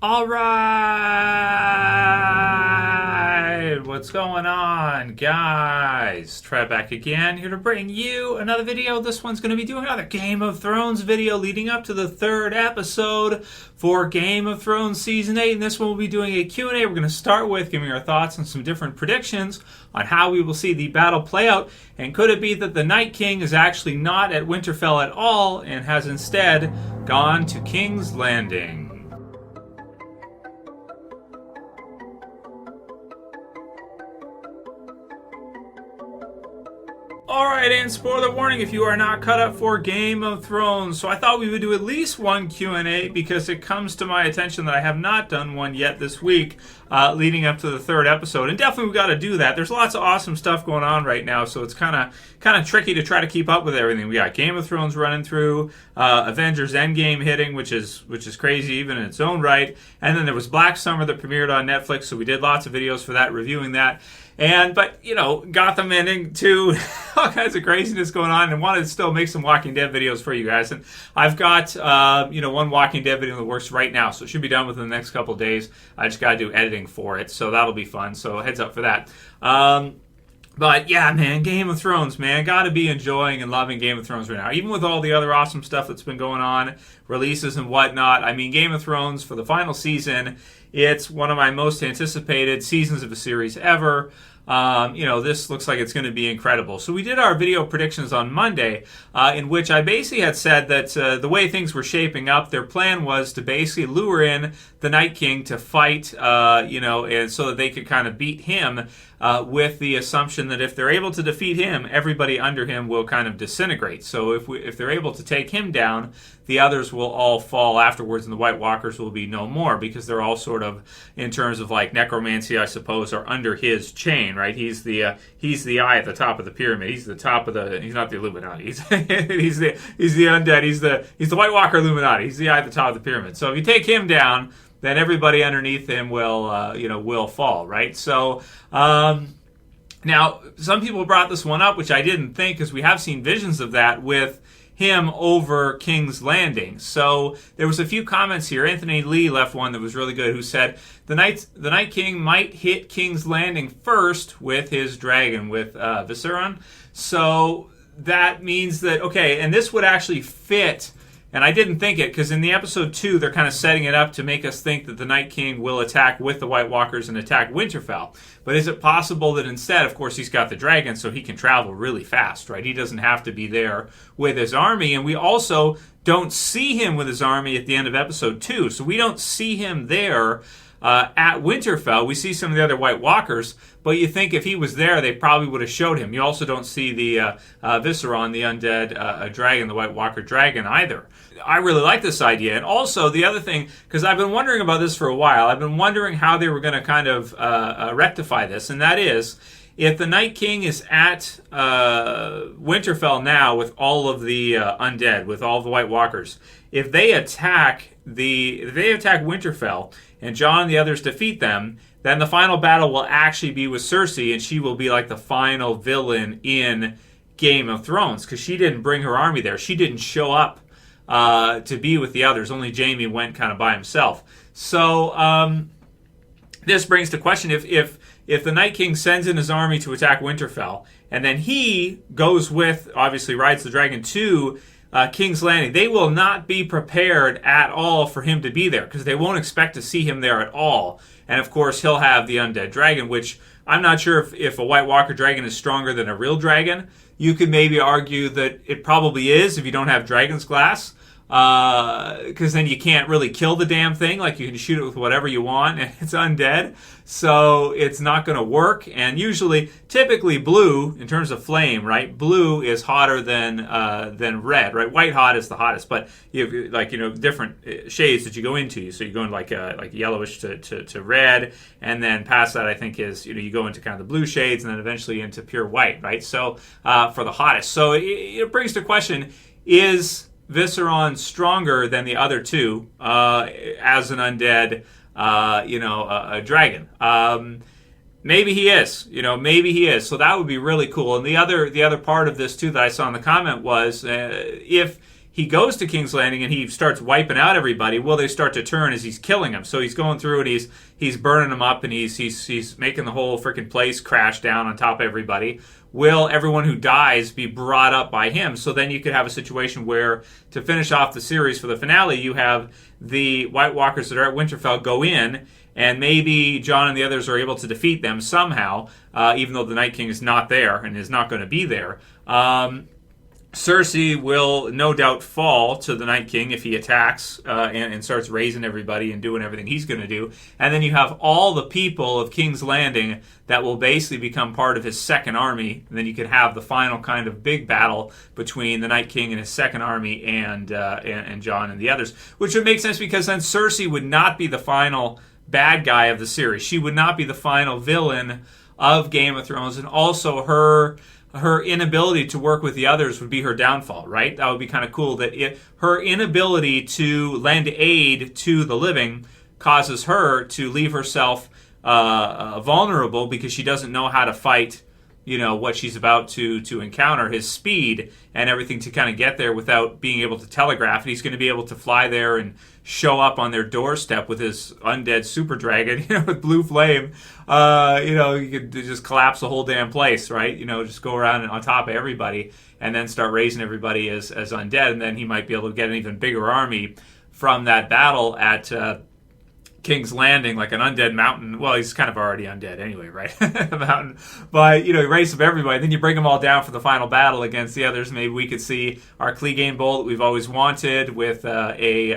All right, what's going on, guys? Trev back again, here to bring you another video. This one's going to be doing another Game of Thrones video leading up to the third episode for Game of Thrones Season 8. And this one will be doing a Q&A. We're going to start with giving our thoughts on some different predictions on how we will see the battle play out. And could it be that the Night King is actually not at Winterfell at all and has instead gone to King's Landing? Alright, and spoiler warning if you are not caught up for Game of Thrones. So I thought we would do at least one Q&A because it comes to my attention that I have not done one yet this week leading up to the third episode. And definitely we've got to do that. There's lots of awesome stuff going on right now, so it's kind of tricky to try to keep up with everything. We got Game of Thrones running through, Avengers Endgame hitting, which is crazy even in its own right. And then there was Black Summer that premiered on Netflix, so we did lots of videos for that, reviewing that. But, you know, Gotham ending too, all kinds of craziness going on, and wanted to still make some Walking Dead videos for you guys. And I've got, one Walking Dead video in the works right now, so it should be done within the next couple of days. I just got to do editing for it, so that'll be fun. So heads up for that. But yeah, man, Game of Thrones, man. Gotta be enjoying and loving Game of Thrones right now. Even with all the other awesome stuff that's been going on, releases and whatnot. I mean, Game of Thrones for the final season, it's one of my most anticipated seasons of a series ever. This looks like it's going to be incredible. So we did our video predictions on Monday, in which I basically had said that the way things were shaping up, their plan was to basically lure in the Night King to fight, and so that they could kind of beat him, with the assumption that if they're able to defeat him, everybody under him will kind of disintegrate. So if they're able to take him down, the others will all fall afterwards, and the White Walkers will be no more, because they're all sort of, in terms of like necromancy, I suppose, are under his chain, right? He's the eye at the top of the pyramid. He's the top of the. He's not the Illuminati. He's the undead. He's the White Walker Illuminati. He's the eye at the top of the pyramid. So if you take him down, then everybody underneath him will fall, right? So. Now, some people brought this one up, which I didn't think, because we have seen visions of that with him over King's Landing. So there was a few comments here. Anthony Lee left one that was really good, who said the Night King might hit King's Landing first with his dragon, with Viserion. So that means that, okay, and this would actually fit. And I didn't think it, because in the episode 2, they're kind of setting it up to make us think that the Night King will attack with the White Walkers and attack Winterfell. But is it possible that instead, of course, he's got the dragon, so he can travel really fast, right? He doesn't have to be there with his army. And we also don't see him with his army at the end of episode 2. So we don't see him there at Winterfell. We see some of the other White Walkers, but you think if he was there, they probably would have showed him. You also don't see the Viserion, the undead dragon, the White Walker dragon, either. I really like this idea. And also, the other thing, because I've been wondering about this for a while, I've been wondering how they were going to kind of rectify this, and that is, if the Night King is at Winterfell now with all of the undead, with all the White Walkers, if they attack Winterfell and Jon and the others defeat them, then the final battle will actually be with Cersei, and she will be like the final villain in Game of Thrones, because she didn't bring her army there. She didn't show up to be with the others. Only Jaime went kind of by himself. So this brings to question, if the Night King sends in his army to attack Winterfell, and then he goes with, obviously rides the dragon to King's Landing, they will not be prepared at all for him to be there, because they won't expect to see him there at all. And of course, he'll have the undead dragon, which I'm not sure if a White Walker dragon is stronger than a real dragon. You could maybe argue that it probably is if you don't have Dragon's Glass, because then you can't really kill the damn thing. Like, you can shoot it with whatever you want, and it's undead, so it's not going to work. And typically blue, in terms of flame, right? Blue is hotter than red, right? White hot is the hottest, but you have different shades that you go into. So you go into like yellowish to red, and then past that, I think is you go into kind of the blue shades, and then eventually into pure white, right? So for the hottest, so it brings to question: is Viserion stronger than the other two as an undead, a dragon? Maybe he is. Maybe he is. So that would be really cool. And the other part of this too that I saw in the comment was if he goes to King's Landing and he starts wiping out everybody, will they start to turn as he's killing them? So he's going through and he's burning them up, and he's making the whole freaking place crash down on top of everybody. Will everyone who dies be brought up by him? So then you could have a situation where, to finish off the series for the finale, you have the White Walkers that are at Winterfell go in, and maybe Jon and the others are able to defeat them somehow, even though the Night King is not there and is not going to be there. Cersei will no doubt fall to the Night King if he attacks and starts raising everybody and doing everything he's going to do. And then you have all the people of King's Landing that will basically become part of his second army. And then you could have the final kind of big battle between the Night King and his second army and Jon and the others, which would make sense because then Cersei would not be the final bad guy of the series. She would not be the final villain of Game of Thrones, and also her inability to work with the others would be her downfall, right? That would be kind of cool, that her inability to lend aid to the living causes her to leave herself vulnerable because she doesn't know how to fight, what she's about to encounter. His speed and everything to kind of get there without being able to telegraph. And he's going to be able to fly there and show up on their doorstep with his undead super dragon, with blue flame. You could just collapse the whole damn place, right? Just go around on top of everybody and then start raising everybody as undead. And then he might be able to get an even bigger army from that battle at King's Landing, like an undead mountain. Well, he's kind of already undead anyway, right? A mountain. But, you raise up everybody. Then you bring them all down for the final battle against the others. Maybe we could see our KLightningBolt that we've always wanted with a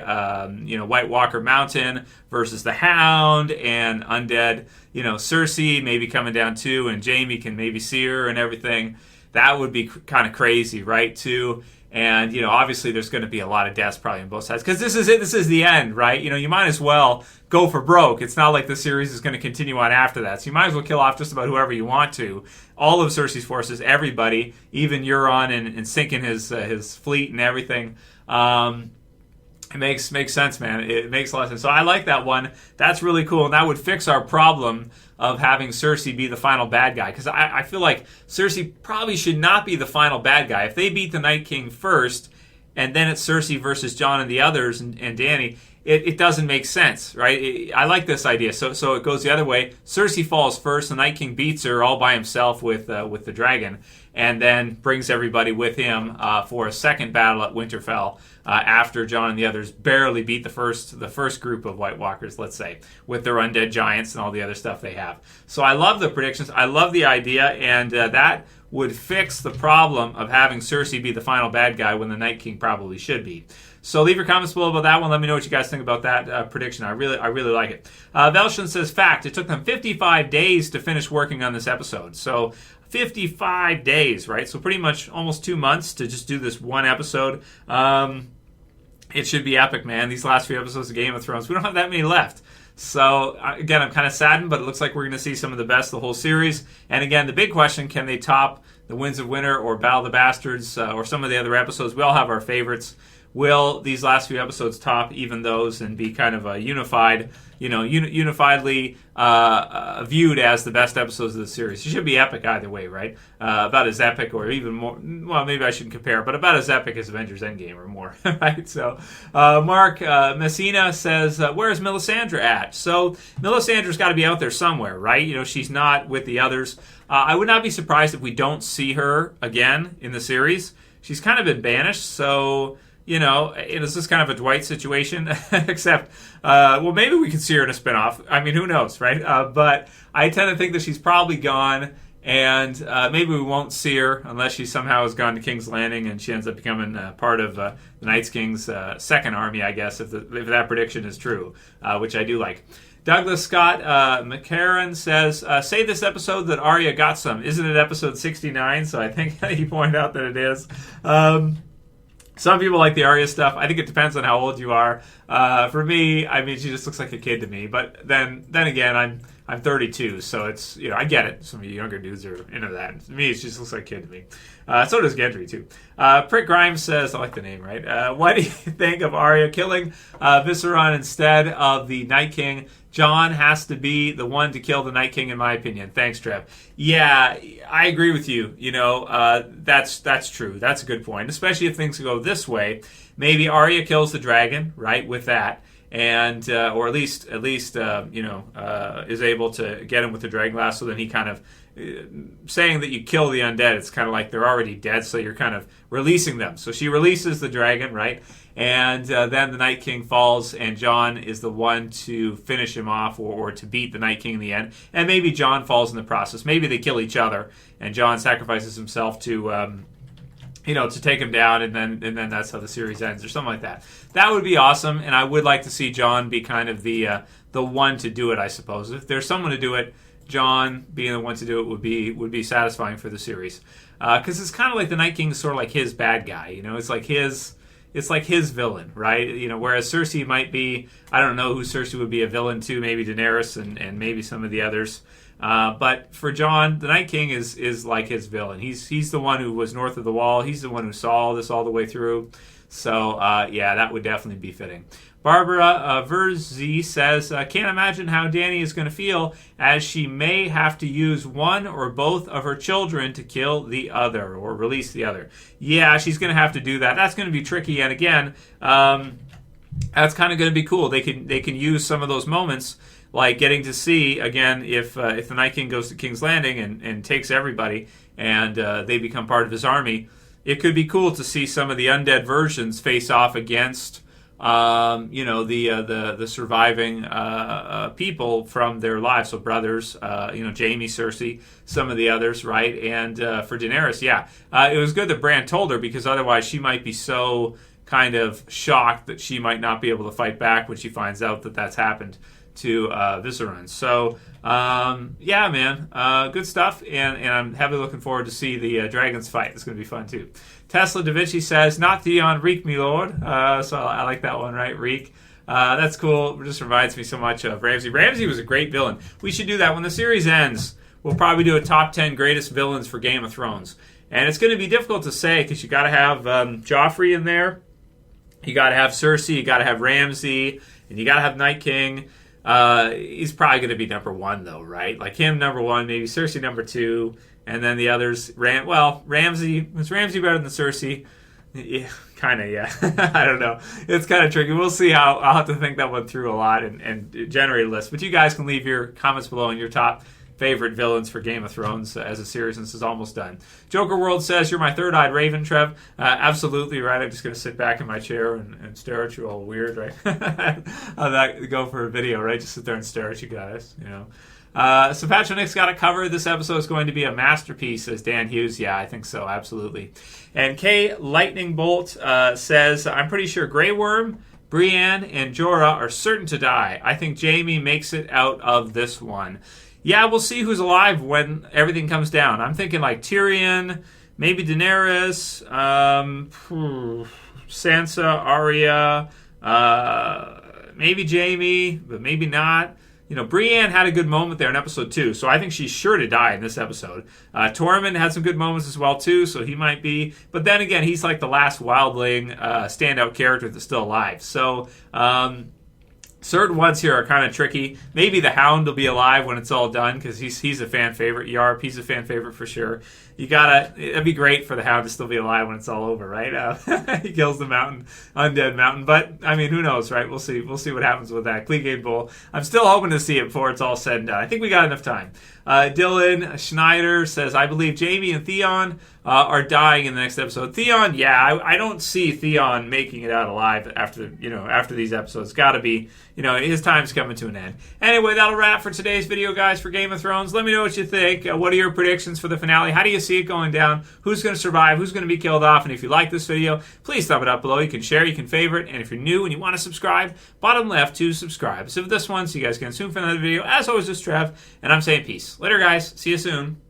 White Walker Mountain versus the Hound and undead, Cersei maybe coming down too, and Jaime can maybe see her and everything. That would be kind of crazy, right, too? And, obviously there's going to be a lot of deaths probably on both sides. Because this is it. This is the end, right? You might as well go for broke. It's not like the series is going to continue on after that. So you might as well kill off just about whoever you want to. All of Cersei's forces, everybody, even Euron and sinking his fleet and everything. It makes sense, man. It makes a lot of sense. So I like that one. That's really cool. And that would fix our problem of having Cersei be the final bad guy. Because I feel like Cersei probably should not be the final bad guy. If they beat the Night King first, and then it's Cersei versus Jon and the others and Dany, it doesn't make sense, right? I like this idea. So it goes the other way. Cersei falls first. The Night King beats her all by himself with the dragon, and then brings everybody with him for a second battle at Winterfell after Jon and the others barely beat the first group of White Walkers, let's say, with their undead giants and all the other stuff they have. So I love the predictions. I love the idea, and that would fix the problem of having Cersei be the final bad guy when the Night King probably should be. So leave your comments below about that one. Let me know what you guys think about that prediction. I really like it. Velshin says, fact, it took them 55 days to finish working on this episode. So 55 days, right? So pretty much almost 2 months to just do this one episode. It should be epic, man. These last few episodes of Game of Thrones, we don't have that many left. So, again, I'm kind of saddened, but it looks like we're going to see some of the best of the whole series. And again, the big question, can they top The Winds of Winter or Battle of the Bastards or some of the other episodes? We all have our favorites. Will these last few episodes top even those and be kind of a unifiedly viewed as the best episodes of the series? It should be epic either way, right? About as epic or even more, well, maybe I shouldn't compare, but about as epic as Avengers Endgame or more, right? So Mark Messina says, where's Melisandra at? So Melisandre's got to be out there somewhere, right? She's not with the others. I would not be surprised if we don't see her again in the series. She's kind of been banished, so... it's just kind of a Dwight situation, except, maybe we could see her in a spinoff. I mean, who knows, right? But I tend to think that she's probably gone, and maybe we won't see her unless she somehow has gone to King's Landing and she ends up becoming part of the Night King's second army, I guess, if that prediction is true, which I do like. Douglas Scott McCarron says, say this episode that Arya got some. Isn't it episode 69? So I think he pointed out that it is. Some people like the Arya stuff. I think it depends on how old you are. For me, I mean, she just looks like a kid to me. But then again, I'm 32, so it's, I get it. Some of you younger dudes are into that. To me, it just looks like a kid to me. So does Gendry, too. Prick Grimes says, I like the name, right? What do you think of Arya killing Viserion instead of the Night King? Jon has to be the one to kill the Night King, in my opinion. Thanks, Trev. Yeah, I agree with you. That's true. That's a good point. Especially if things go this way. maybe Arya kills the dragon, right, with that. And or at least is able to get him with the dragon glass. So then he kind of saying that you kill the undead. It's kind of like they're already dead, so you're kind of releasing them. So she releases the dragon, right? And then the Night King falls, and Jon is the one to finish him off or to beat the Night King in the end. And maybe Jon falls in the process. Maybe they kill each other, and Jon sacrifices himself to take him down, and then that's how the series ends, or something like that. That would be awesome, and I would like to see Jon be kind of the one to do it, I suppose. If there's someone to do it, Jon being the one to do it would be satisfying for the series. Because it's kind of like the Night King is sort of like his bad guy, It's like his villain, right? Whereas Cersei might be, I don't know who Cersei would be a villain to, maybe Daenerys and maybe some of the others. But for Jon, the Night King is like his villain. He's the one who was north of the wall. He's the one who saw all this all the way through. So, that would definitely be fitting. Barbara Virzi says, can't imagine how Dany is going to feel as she may have to use one or both of her children to kill the other or release the other. Yeah, she's going to have to do that. That's going to be tricky. And again, that's kind of going to be cool. They can use some of those moments, like getting to see, again, if the Night King goes to King's Landing and takes everybody and they become part of his army, it could be cool to see some of the undead versions face off against the surviving people from their lives. So brothers, Jaime, Cersei, some of the others, right? And for Daenerys, it was good that Bran told her, because otherwise she might be so kind of shocked that she might not be able to fight back when she finds out that that's happened to Viserion. So, good stuff, and I'm heavily looking forward to see the dragons fight. It's going to be fun, too. Tesla Da Vinci says, not Theon, Reek, me lord. So I like that one, right? Reek. That's cool. It just reminds me so much of Ramsay. Ramsay was a great villain. We should do that. When the series ends, we'll probably do a top 10 greatest villains for Game of Thrones. And it's going to be difficult to say, because you got to have Joffrey in there. You got to have Cersei. You got to have Ramsay. And you got to have Night King. He's probably going to be number one, though, right? Like him, number one, maybe Cersei, number two, and then the others. Ramsay. Was Ramsay better than Cersei? Yeah, kind of, yeah. I don't know. It's kind of tricky. We'll see how I'll have to think that one through a lot and generate a list. But you guys can leave your comments below on your top favorite villains for Game of Thrones as a series, and this is almost done. Joker World says, you're my third-eyed raven, Trev. Absolutely right. I'm just going to sit back in my chair and stare at you all weird, right? How'd that go for a video, right? Just sit there and stare at you guys, Sapochnik's got it covered. This episode is going to be a masterpiece, says Dan Hughes. Yeah, I think so, absolutely. And KLightningBolt says, I'm pretty sure Greyworm, Brienne, and Jorah are certain to die. I think Jaime makes it out of this one. Yeah, we'll see who's alive when everything comes down. I'm thinking like Tyrion, maybe Daenerys, Sansa, Arya, maybe Jaime, but maybe not. Brienne had a good moment there in episode 2, so I think she's sure to die in this episode. Tormund had some good moments as well, too, so he might be. But then again, he's like the last wildling standout character that's still alive. So, certain ones here are kind of tricky. Maybe the Hound will be alive when it's all done, because he's a fan favorite. Yarp, he's a fan favorite for sure. It'd be great for the Hound to still be alive when it's all over, right? He kills the undead mountain. But, I mean, who knows, right? We'll see what happens with that. KLightningBolt, I'm still hoping to see it before it's all said and done. I think we got enough time. Dylan Schneider says, I believe Jaime and Theon are dying in the next episode. Theon, I don't see Theon making it out alive after these episodes. Got to be, his time's coming to an end. Anyway, that'll wrap for today's video, guys, for Game of Thrones. Let me know what you think. What are your predictions for the finale? How do you see it going down? Who's going to survive? Who's going to be killed off? And if you like this video, please thumb it up below. You can share, you can favorite, and if you're new and you want to subscribe, bottom left to subscribe. So for this one, see you guys again soon for another video. As always, this is Trev, and I'm saying peace. Later, guys. See you soon.